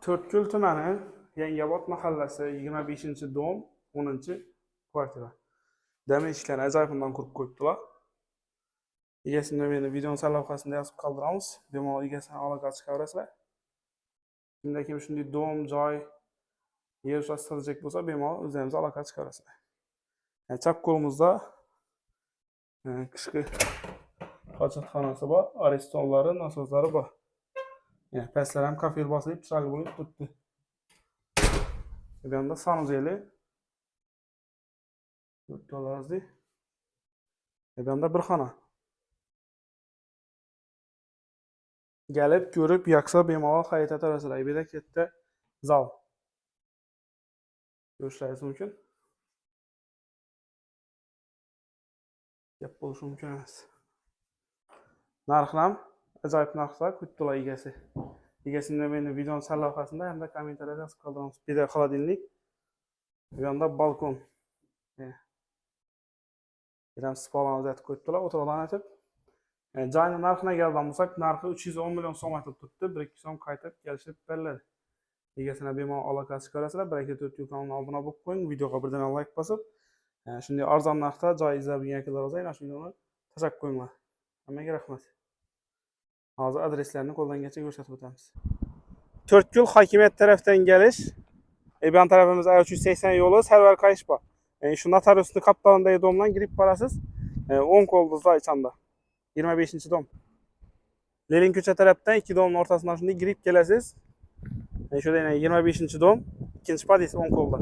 To'rtko'l tumani, Yangiobod mahallasi, 25-dom, 10-kvartira. Dam eshiklarni ajoyibundan qurib qo'yibdilar. Egasini meni videoning sarlavhasida yozib qoldiramiz. Bemalol egasini aloqa chiqarasizlar. Kimda kim shunday dom, joy, yer sotsak bo'lsa, bemalol o'zingiz aloqa chiqarasizlar. Chap qo'limizda qishki hojatxonasi bor, aristonlari, nosozlari bor. Pastlar ham kafir bosilib, chiroyli bo'lib turibdi. Bu yerda sanuzeli. $4. Bu yerda bir xona. Gelib, ko'rib, yaksa bemalol xarid etarasizlar. Bu yerda katta zal. Ko'rishingiz mumkin. Gap bo'lishi mumkin emas. Narxi ham ajoyib narxlar qo'yibdilar egasi. Egasini meni videoning sarlavhasida hamda kommentariyada yozib qoldiramiz. Bu yerda xolodilnik. Bu yerda balkon. Ham spolani uzatib qo'yibdilar, o'tirg'dan aytib. Joyning narxini kelgan bo'lsak, narxi 310 million so'm aytib turibdi. 1-2 so'm qaytib kelishib beriladi. Egasini bemalol aloqa chiqarasizlar. Baraka To'rtko'l kanaliga obuna bo'lib qo'ying, videoga birdan like bosib, shunday arzon narxda joy izlab yurgan akalar bo'lsa, ana shu videoni tashlab qo'yinglar. Hammaga rahmat. Hozir adreslarni qo'llangancha ko'rsatib o'tamiz. To'rtko'l hokimiyat tarafdan kelish, Eban tarafimizda 380 yo'li Sarvar Qayish bor. Shu notariusning kaptalindagi domdan kirib borasiz. 10 qo'ldizda ichanda. 25-dom. Lenin ko'cha tarafdan 2 domning o'rtasidan shunday kirib kelasiz. Shunda 25-dom, ikkinchi pod'ezd 10 qo'lda.